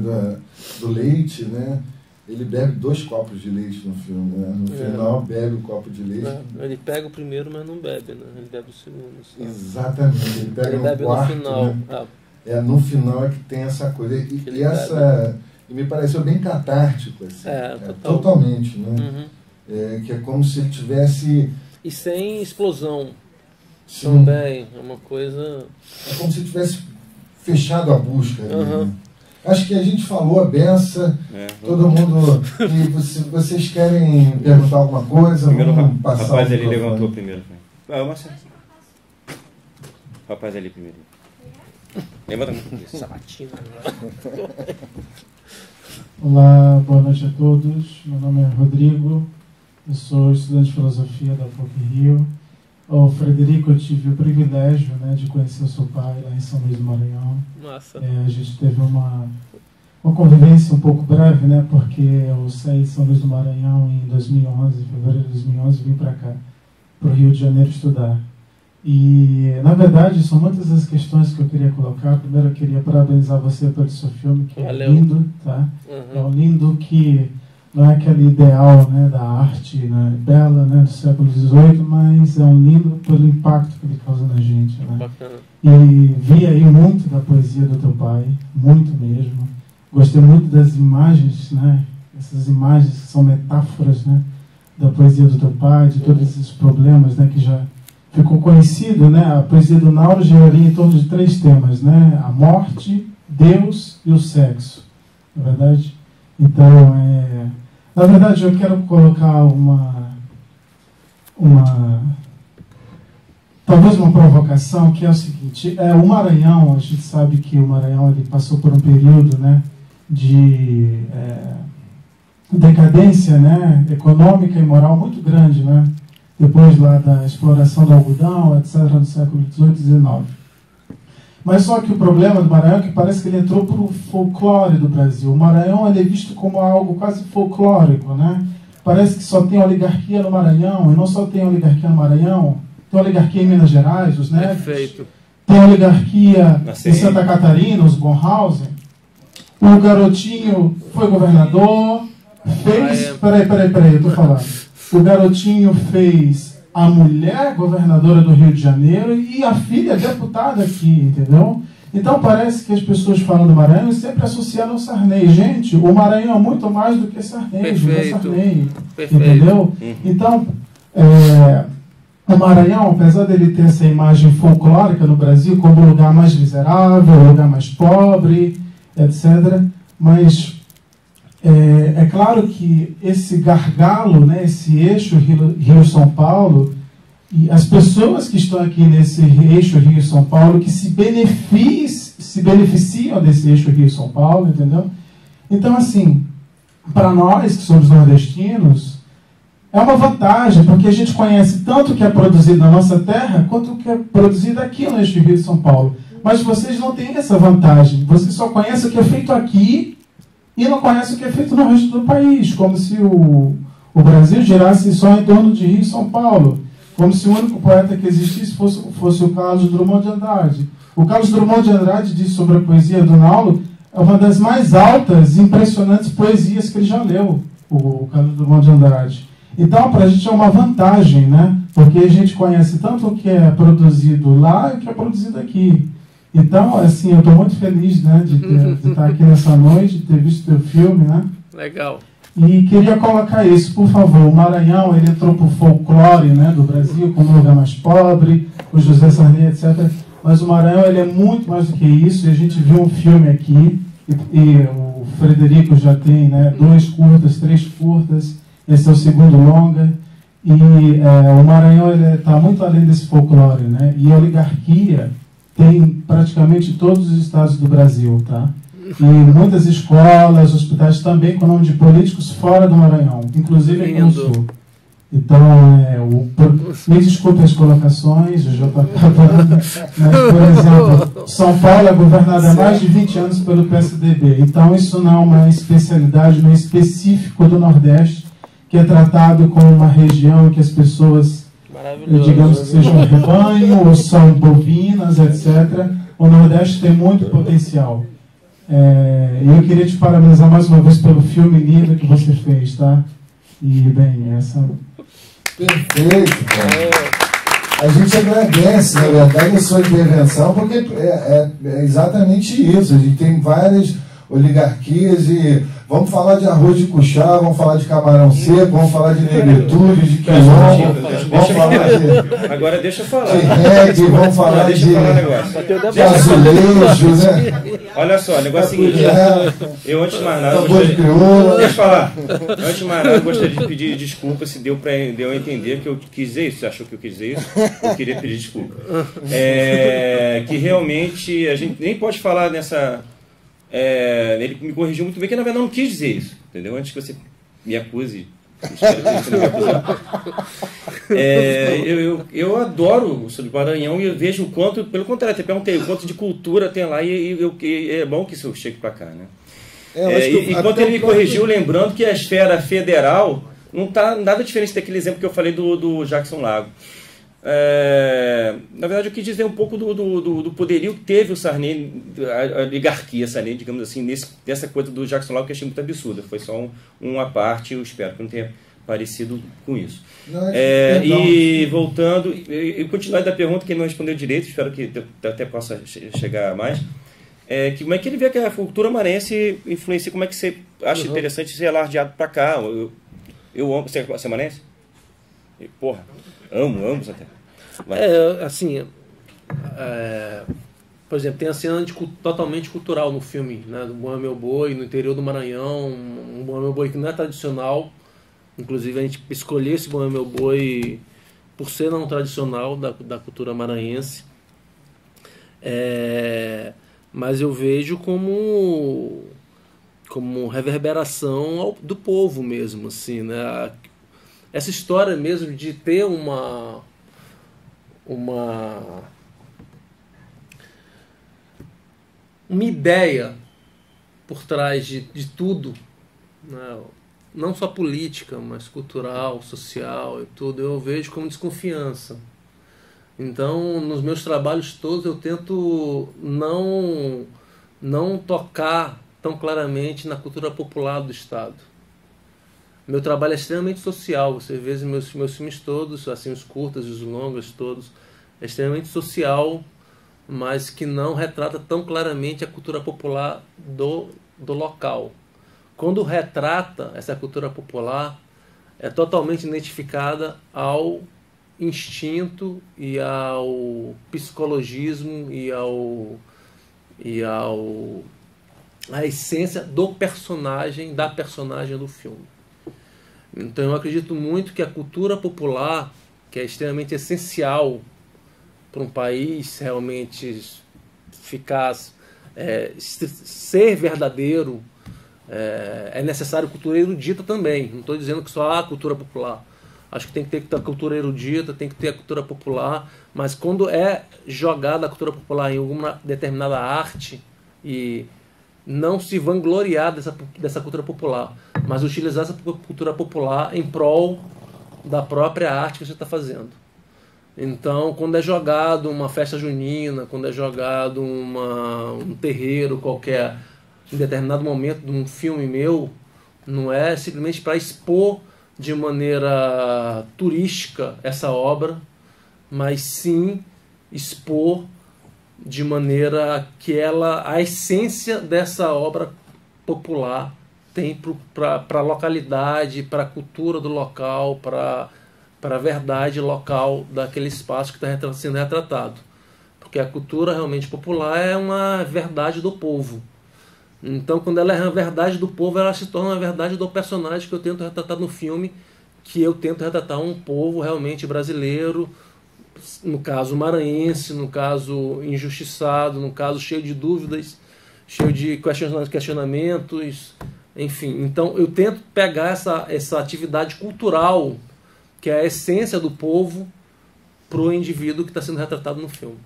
do leite, né? Ele bebe 2 copos de leite no filme, né? No final bebe um copo de leite. Ele pega o primeiro, mas não bebe, né? Ele bebe o segundo. Sabe? Exatamente. Ele pega bebe no quarto, final. Né? No final é que tem essa coisa. E me pareceu bem catártico, assim. Totalmente, né? Uhum. Que é como se ele tivesse... E sem explosão. Sim. Também. É uma coisa... É como se ele tivesse fechado a busca. Uhum. Né? Acho que a gente falou a beça, todo mundo... E vocês querem perguntar alguma coisa? Primeiro, vamos passar o rapaz ali levantou primeiro. Marcelo. Rapaz ali primeiro. Levanta a sabatina. Olá, boa noite a todos. Meu nome é Rodrigo, eu sou estudante de filosofia da PUC-Rio. O Frederico, eu tive o privilégio, né, de conhecer o seu pai lá em São Luís do Maranhão. Nossa. A gente teve uma convivência um pouco breve, né, porque eu saí de São Luís do Maranhão em 2011, em fevereiro de 2011, vim para cá, para o Rio de Janeiro estudar. E, na verdade, são muitas as questões que eu queria colocar. Primeiro, eu queria parabenizar você pelo seu filme, que Valeu. É lindo, tá? Uhum. É um lindo que não é aquele ideal, né, da arte, né, bela, né, do século XVIII, mas é um lindo pelo impacto que ele causa na gente, né? Bacana. E vi aí muito da poesia do teu pai, muito mesmo. Gostei muito das imagens, né? Essas imagens que são metáforas, né, da poesia do teu pai, de todos esses problemas, né, que já ficou conhecido, né? A poesia do Nauro giraria em torno de 3 temas, né? A morte, Deus e o sexo, não é verdade? Então, na verdade, eu quero colocar talvez uma provocação, que é o seguinte: o Maranhão, a gente sabe que o Maranhão ele passou por um período, né, de decadência, né, econômica e moral muito grande, né? Depois lá da exploração do algodão, etc., no século XVIII e XIX. Mas só que o problema do Maranhão é que parece que ele entrou para o folclore do Brasil. O Maranhão ele é visto como algo quase folclórico, né? Parece que só tem oligarquia no Maranhão, e não só tem oligarquia no Maranhão, tem oligarquia em Minas Gerais, os Neves. Perfeito. Tem oligarquia em Santa Catarina, os Bornhausen. O garotinho foi governador, fez... Peraí, eu tô falando. O garotinho fez a mulher governadora do Rio de Janeiro e a filha deputada aqui, entendeu? Então parece que as pessoas falam do Maranhão e sempre associaram ao Sarney. Gente, o Maranhão é muito mais do que Sarney, Perfeito. Entendeu? Então, o Maranhão, apesar dele ter essa imagem folclórica no Brasil como o lugar mais miserável, o lugar mais pobre, etc., mas é claro que esse gargalo, né, esse eixo Rio-São Paulo, e as pessoas que estão aqui nesse eixo Rio-São Paulo, que se beneficiam desse eixo Rio-São Paulo, entendeu? Então, assim, para nós que somos nordestinos, é uma vantagem, porque a gente conhece tanto o que é produzido na nossa terra, quanto o que é produzido aqui no eixo Rio-São Paulo. Mas vocês não têm essa vantagem. Vocês só conhecem o que é feito aqui e não conhecem o que é feito no resto do país, como se o Brasil girasse só em torno de Rio e São Paulo, como se o único poeta que existisse fosse o Carlos Drummond de Andrade. O Carlos Drummond de Andrade diz sobre a poesia do Naulo, é uma das mais altas e impressionantes poesias que ele já leu, o Carlos Drummond de Andrade. Então, para a gente é uma vantagem, né? Porque a gente conhece tanto o que é produzido lá e o que é produzido aqui. Então, assim, eu estou muito feliz, né, de estar aqui nessa noite, de ter visto o teu filme, né? Legal. E queria colocar isso, por favor. O Maranhão, ele entrou para o folclore, né, do Brasil, como um lugar mais pobre, o José Sarney, etc. Mas o Maranhão, ele é muito mais do que isso. E a gente viu um filme aqui, e o Frederico já tem, né, 2 curtas, 3 curtas. Esse é o segundo longa. E o Maranhão está muito além desse folclore, né? E a oligarquia tem praticamente todos os estados do Brasil, tá? E muitas escolas, hospitais também com nome de políticos fora do Maranhão, inclusive aqui no Sul. Então, me desculpe as colocações, eu já estou acabando, mas, por exemplo, São Paulo é governada há mais de 20 anos pelo PSDB. Então, isso não é uma especialidade, não é específico do Nordeste, que é tratado como uma região em que as pessoas, digamos que sejam um rebanho, ou são bovinas, etc. O Nordeste tem muito potencial. Eu queria te parabenizar mais uma vez pelo filme lindo que você fez, tá? E, bem, essa... Perfeito, cara. A gente agradece, na verdade, a sua intervenção, porque é exatamente isso. A gente tem várias oligarquias e vamos falar de arroz de cuchá, vamos falar de camarão seco, vamos falar de negritude, de quilombo, vamos falar de... Agora deixa eu falar. De reggae, vamos falar de azulejo, né? Olha só, o negócio é o seguinte. Eu, antes de mais nada, deixa eu falar. Antes de mais nada, eu gostaria de pedir desculpa se deu a entender que eu quis dizer isso. Você achou que eu quis dizer isso? Eu queria pedir desculpa. Que realmente a gente nem pode falar nessa... ele me corrigiu muito bem, que na verdade não quis dizer isso, entendeu? Antes que você me acuse, espero que você não me acusar. Eu adoro o Sul do Maranhão e eu vejo o quanto, pelo contrário, até perguntei o quanto de cultura tem lá e é bom que isso chegue para cá, né? E quando ele me corrigiu, lembrando que a esfera federal não está nada diferente daquele exemplo que eu falei do Jackson Lago. Na verdade, eu quis dizer um pouco do poderio que teve o Sarney, a oligarquia Sarney, digamos assim, nessa coisa do Jackson Lago, que eu achei muito absurda. Foi só uma parte, eu espero que não tenha parecido com isso. E voltando, e continuando da pergunta, que ele não respondeu direito, espero que até possa chegar mais, como é que ele vê que a cultura maranhense influencia, como é que você acha interessante ser alardeado para cá? Eu amo, você é maranhense? Porra, amo até. Por exemplo, tem a cena totalmente cultural no filme, né, do Bom é Meu Boi, no interior do Maranhão, um Bom é Meu Boi que não é tradicional. Inclusive a gente escolheu esse Bom é Meu Boi por ser não tradicional da cultura maranhense. Mas eu vejo como reverberação do povo mesmo, assim, né? Essa história mesmo de ter uma ideia por trás de tudo, né? Não só política, mas cultural, social e tudo, eu vejo como desconfiança. Então, nos meus trabalhos todos, eu tento não tocar tão claramente na cultura popular do Estado. Meu trabalho é extremamente social. Você vê meus filmes todos, assim, os curtas e os longas todos, é extremamente social, mas que não retrata tão claramente a cultura popular do local. Quando retrata essa cultura popular, é totalmente identificada ao instinto e ao psicologismo e a essência do personagem, da personagem do filme. Então eu acredito muito que a cultura popular, que é extremamente essencial para um país realmente eficaz, ser verdadeiro, é necessário cultura erudita também. Não estou dizendo que só há cultura popular. Acho que tem que ter a cultura erudita, tem que ter a cultura popular, mas quando é jogada a cultura popular em alguma determinada arte, e não se vangloriar dessa cultura popular, mas utilizar essa cultura popular em prol da própria arte que você está fazendo. Então, quando é jogado uma festa junina, quando é jogado um terreiro qualquer, em determinado momento de um filme meu, não é simplesmente para expor de maneira turística essa obra, mas sim expor de maneira que a essência dessa obra popular tem para a localidade, para a cultura do local, para a verdade local daquele espaço que está sendo retratado. Porque a cultura realmente popular é uma verdade do povo. Então, quando ela é a verdade do povo, ela se torna a verdade do personagem que eu tento retratar no filme, que eu tento retratar um povo realmente brasileiro, no caso maranhense, no caso injustiçado, no caso cheio de dúvidas, cheio de questionamentos, enfim. Então, eu tento pegar essa atividade cultural, que é a essência do povo, para o indivíduo que está sendo retratado no filme.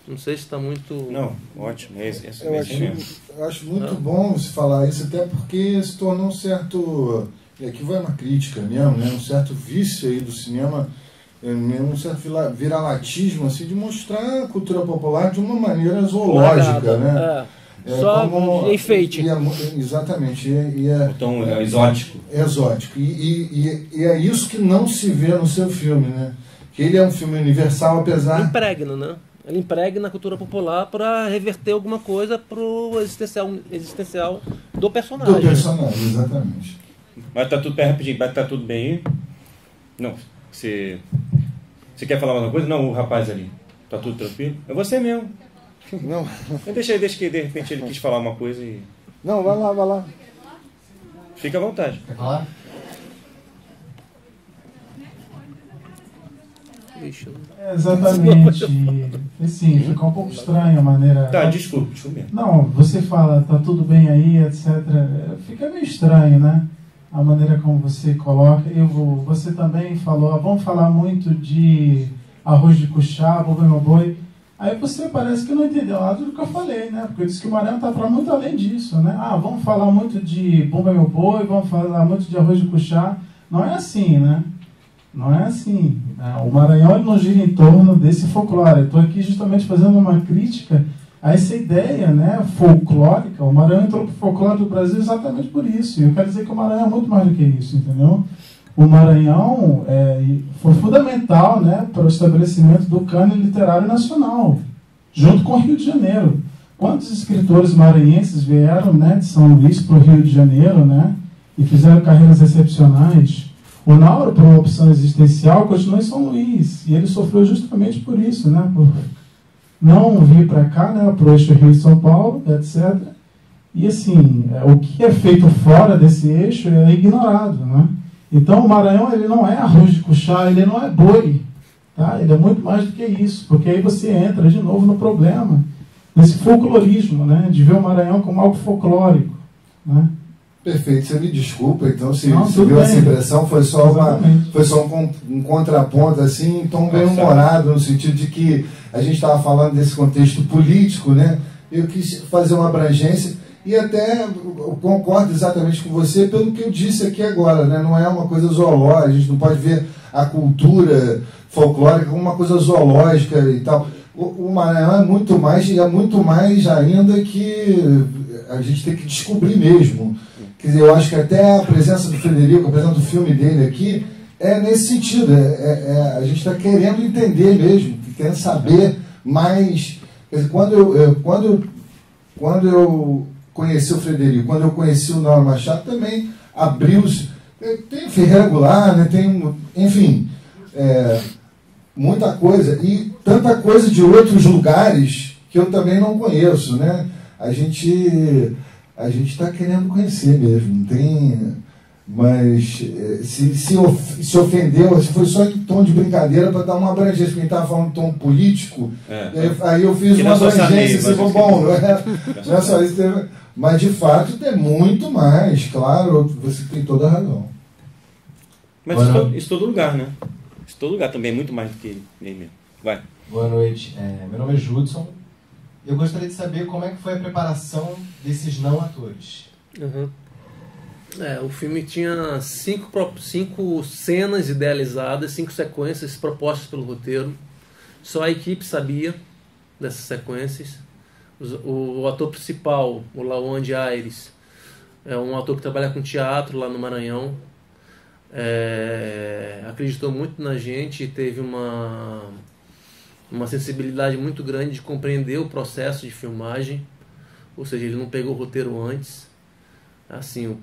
Não sei se está muito... Não, ótimo. Eu acho muito bom se falar isso, até porque se tornou um certo... E aqui vai uma crítica mesmo, né? Um certo vício aí do cinema, um certo viralatismo, assim, de mostrar a cultura popular de uma maneira zoológica, né? Só como, enfeite. Exatamente. Então, é exótico. É exótico. E é isso que não se vê no seu filme, né? Que ele é um filme universal, apesar... Impregna, né? Ele impregna a cultura popular para reverter alguma coisa para o existencial do personagem. Do personagem, exatamente. Mas tá tudo bem, rapidinho, mas tá tudo bem aí? Não, você quer falar alguma coisa? Não, o rapaz ali. Tá tudo tranquilo? É você mesmo. Não. Deixa que de repente ele quis falar uma coisa e... Não, vai lá. Fica à vontade. Quer falar? Exatamente. Assim, fica um pouco estranha a maneira... Tá, desculpa mesmo. Não, você fala, tá tudo bem aí, etc. Fica meio estranho, né? A maneira como você coloca. Você também falou, vamos falar muito de arroz de cuchá, boi meu boi. Aí você parece que não entendeu nada do que eu falei, né? Porque eu disse que o Maranhão está para muito além disso, né? Vamos falar muito de Bumba Meu Boi, vamos falar muito de arroz de cuchá. Não é assim, né? Não é assim. O Maranhão não gira em torno desse folclore. Eu estou aqui justamente fazendo uma crítica a essa ideia, né, folclórica. O Maranhão entrou para o folclore do Brasil exatamente por isso. E eu quero dizer que o Maranhão é muito mais do que isso, entendeu? O Maranhão foi fundamental, né, para o estabelecimento do cânone literário nacional, junto com o Rio de Janeiro. Quantos escritores maranhenses vieram, né, de São Luís para o Rio de Janeiro, né, e fizeram carreiras excepcionais? O Nauro, por uma opção existencial, continuou em São Luís, e ele sofreu justamente por isso, né, por não vir para cá, né, para o eixo Rio-São Paulo, etc. E assim, o que é feito fora desse eixo é ignorado, né? Então o Maranhão, ele não é arroz de cuchá, ele não é boi, tá? Ele é muito mais do que isso, porque aí você entra de novo no problema desse folclorismo, né, de ver o Maranhão como algo folclórico, né? Perfeito, você me desculpa, então se deu essa impressão, foi só um contraponto assim, tom bem humorado, no sentido de que a gente estava falando desse contexto político, né? Eu quis fazer uma abrangência e até eu concordo exatamente com você pelo que eu disse aqui agora, né? Não é uma coisa zoológica, a gente não pode ver a cultura folclórica como uma coisa zoológica e tal. O Maranhão é muito mais ainda que a gente tem que descobrir mesmo. Quer dizer, eu acho que até a presença do Frederico, a presença do filme dele aqui, é nesse sentido. A gente está querendo entender mesmo, querendo saber mais. Quando eu conheci o Frederico, quando eu conheci o Nauro Machado, também abriu-se. Tem Ferreira Goulart, né? Tem, enfim, muita coisa. E tanta coisa de outros lugares que eu também não conheço, né? A gente está querendo conhecer mesmo, não tem. Mas se ofendeu, se foi só em tom de brincadeira para dar uma abrangência, porque a gente estava falando em tom político, aí eu fiz uma abrangência, assim, bom, não é só isso, mas de fato tem muito mais, claro, você tem toda a razão. Mas isso todo lugar, né? Isso todo lugar também é muito mais do que ele mesmo. Vai. Boa noite, meu nome é Judson. Eu gostaria de saber como é que foi a preparação desses não atores. Uhum. O filme tinha 5 cenas idealizadas, 5 sequências propostas pelo roteiro. Só a equipe sabia dessas sequências. O ator principal, o Lawande Aires, é um ator que trabalha com teatro lá no Maranhão. Acreditou muito na gente e teve uma sensibilidade muito grande de compreender o processo de filmagem. Ou seja, ele não pegou o roteiro antes. Assim,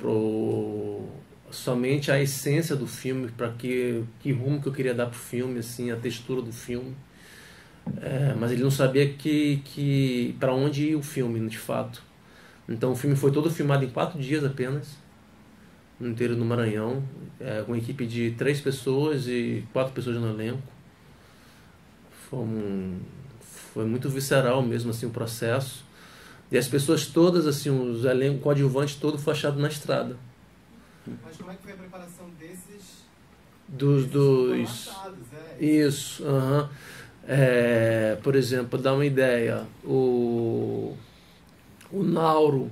somente a essência do filme, para que rumo que eu queria dar para o filme, assim, a textura do filme. Mas ele não sabia para onde ia o filme, de fato. Então o filme foi todo filmado em 4 dias apenas, no interior do Maranhão, com uma equipe de 3 pessoas e 4 pessoas no elenco. Foi muito visceral mesmo, assim, o processo. E as pessoas todas, assim, os elencos, o coadjuvante todo foi achado na estrada. Mas como é que foi a preparação desses... Dos... Isso, aham. Por exemplo, para dar uma ideia, o Nauro,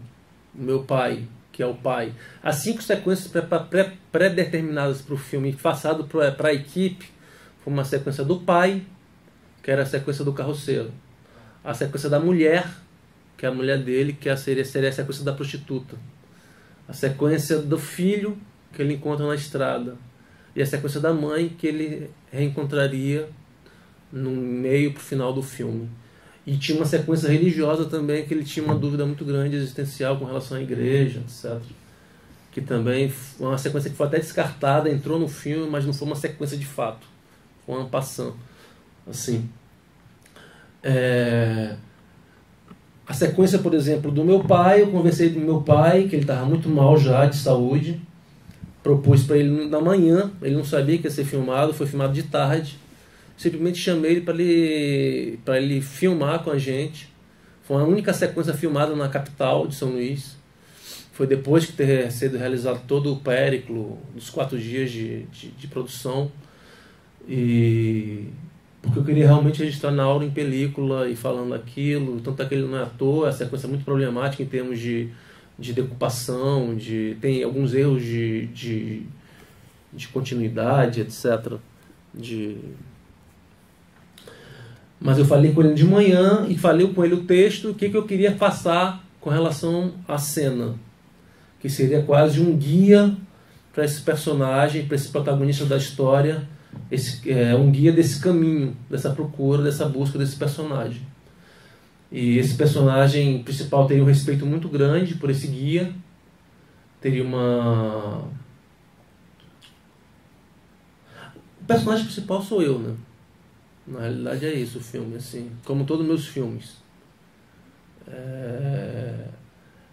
meu pai, que é o pai, as 5 sequências pré-determinadas para o filme, passado para a equipe, foi uma sequência do pai, que era a sequência do carroceiro, a sequência da mulher, que é a mulher dele, que seria a sequência da prostituta, a sequência do filho, que ele encontra na estrada, e a sequência da mãe, que ele reencontraria no meio para o final do filme. E tinha uma sequência religiosa também, que ele tinha uma dúvida muito grande existencial com relação à igreja, etc. Que também foi uma sequência que foi até descartada, entrou no filme, mas não foi uma sequência de fato, foi uma passant, assim. A sequência, por exemplo, do meu pai, eu conversei com meu pai, que ele estava muito mal já de saúde, propus para ele na manhã, ele não sabia que ia ser filmado, foi filmado de tarde, simplesmente chamei ele para ele filmar com a gente. Foi a única sequência filmada na capital de São Luís. Foi depois que ter sido realizado todo o périplo dos 4 dias de produção, porque eu queria realmente registrar Nauro em película e falando aquilo. Tanto é que ele não é ator, a sequência é muito problemática em termos de decupação, tem alguns erros de continuidade, etc. Mas eu falei com ele de manhã e falei com ele o texto, o que eu queria passar com relação à cena, que seria quase um guia para esse personagem, para esse protagonista da história, um guia desse caminho, dessa procura, dessa busca desse personagem. E esse personagem principal teria um respeito muito grande por esse guia, teria o personagem principal sou eu, né? Na realidade é isso o filme, assim, como todos os meus filmes.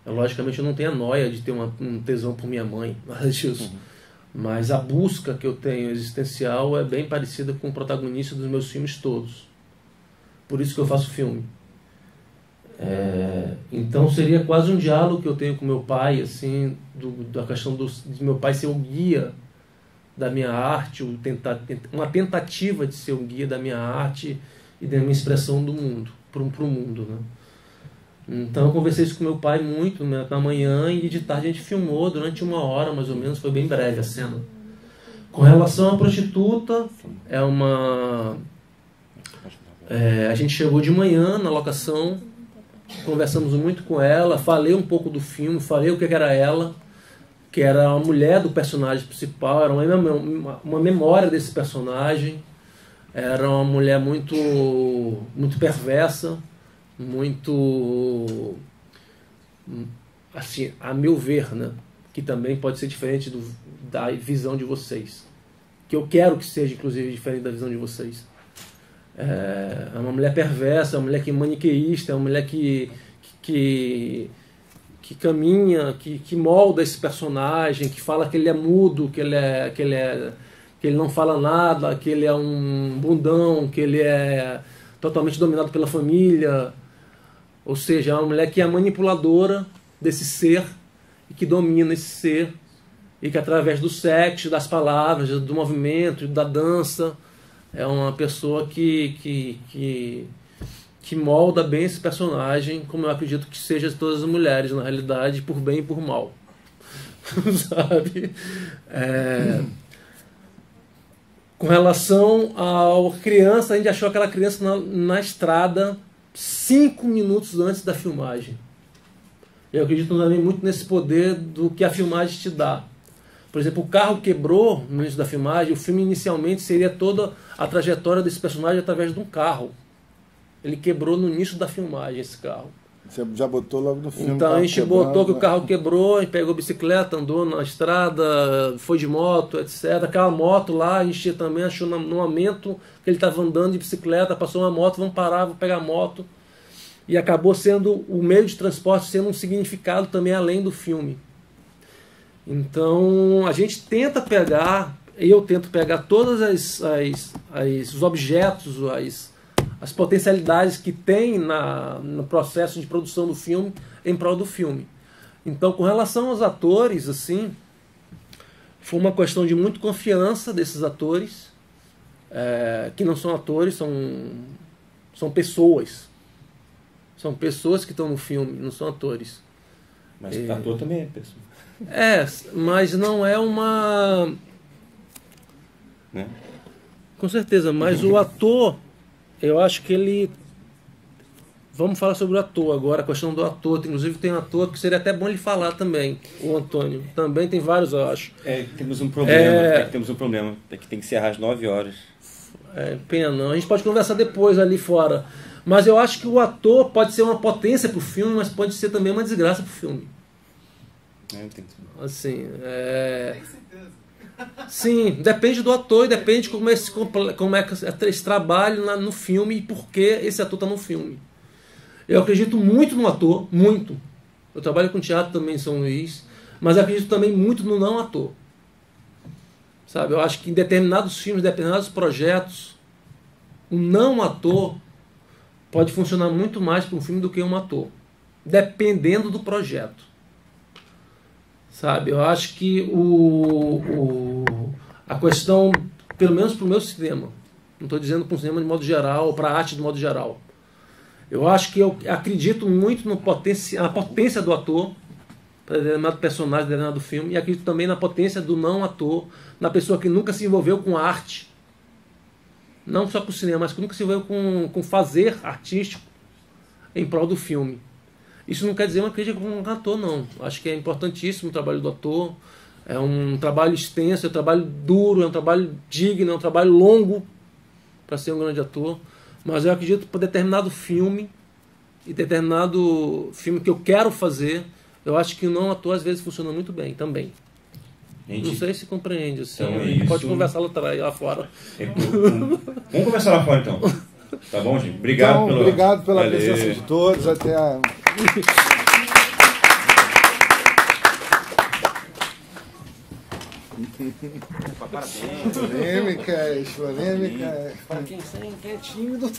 Logicamente eu não tenho a noia de ter um tesão por minha mãe, nada disso. Mas a busca que eu tenho existencial é bem parecida com o protagonista dos meus filmes todos. Por isso que eu faço filme. Então seria quase um diálogo que eu tenho com meu pai, assim, da questão de meu pai ser o guia da minha arte, uma tentativa de ser um guia da minha arte e da minha expressão do mundo, para o mundo, né? Então eu conversei isso com meu pai muito, né, na manhã, e de tarde a gente filmou durante 1 hora mais ou menos, foi bem breve a cena. Com relação à prostituta, a gente chegou de manhã na locação, conversamos muito com ela, falei um pouco do filme, falei o que era ela, que era a mulher do personagem principal, era uma memória desse personagem, era uma mulher muito perversa, muito, assim, a meu ver, né? Que também pode ser diferente da visão de vocês, que eu quero que seja, inclusive, diferente da visão de vocês. É uma mulher perversa, é uma mulher que é maniqueísta, é uma mulher que caminha, que molda esse personagem, que fala que ele é mudo, que ele não fala nada, que ele é um bundão, que ele é totalmente dominado pela família. Ou seja, é uma mulher que é manipuladora desse ser e que domina esse ser, e que através do sexo, das palavras, do movimento, da dança, é uma pessoa que molda bem esse personagem, como eu acredito que seja todas as mulheres, na realidade, por bem e por mal. Sabe? Com relação à criança, a gente achou aquela criança na estrada 5 minutos antes da filmagem. Eu acredito também muito nesse poder do que a filmagem te dá. Por exemplo, o carro quebrou no início da filmagem, o filme inicialmente seria toda a trajetória desse personagem através de um carro. Ele quebrou no início da filmagem, esse carro. Você já botou logo no filme. Então a gente botou que o carro quebrou, a gente pegou a bicicleta, andou na estrada, foi de moto, etc. Aquela moto lá, a gente também achou no momento que ele estava andando de bicicleta, passou uma moto, vamos parar, vou pegar a moto. E acabou sendo o meio de transporte, sendo um significado também além do filme. Então a gente tenta pegar, eu tento pegar todos os objetos, as potencialidades que tem no processo de produção do filme em prol do filme. Então, com relação aos atores, assim, foi uma questão de muita confiança desses atores, que não são atores, são pessoas. São pessoas que estão no filme, não são atores. Mas o ator também é pessoa. Mas não é uma... Né? Com certeza, mas o ator, eu acho que ele... Vamos falar sobre o ator agora, a questão do ator. Inclusive tem um ator que seria até bom ele falar também, o Antônio. Também tem vários, eu acho. Temos um problema, temos um problema. É que tem que encerrar às 9 horas. Pena. A gente pode conversar depois ali fora. Mas eu acho que o ator pode ser uma potência pro filme, mas pode ser também uma desgraça pro filme. Assim, Tem certeza. Sim, depende do ator e depende de como é esse trabalho no filme e por que esse ator está no filme. Eu acredito muito no ator, muito. Eu trabalho com teatro também em São Luís, mas eu acredito também muito no não ator. Sabe, eu acho que em determinados filmes, determinados projetos, o não ator pode funcionar muito mais para um filme do que um ator, dependendo do projeto. Sabe, eu acho que a questão, pelo menos para o meu cinema, não estou dizendo para o cinema de modo geral, ou para a arte de modo geral, eu acho que eu acredito muito na potência do ator, para determinado personagem, determinado filme, e acredito também na potência do não ator, na pessoa que nunca se envolveu com arte, não só com o cinema, mas que nunca se envolveu com fazer artístico em prol do filme. Isso não quer dizer uma crítica com um ator, não. Acho que é importantíssimo o trabalho do ator. É um trabalho extenso, é um trabalho duro, é um trabalho digno, é um trabalho longo para ser um grande ator. Mas eu acredito que para determinado filme, e determinado filme que eu quero fazer, eu acho que o não ator às vezes funciona muito bem também. Não sei se compreende. Assim, então pode conversar lá fora. Vamos conversar lá fora, então. Tá bom, gente? Obrigado pela presença de todos. Até a... Polêmicas. Para quem é tímido...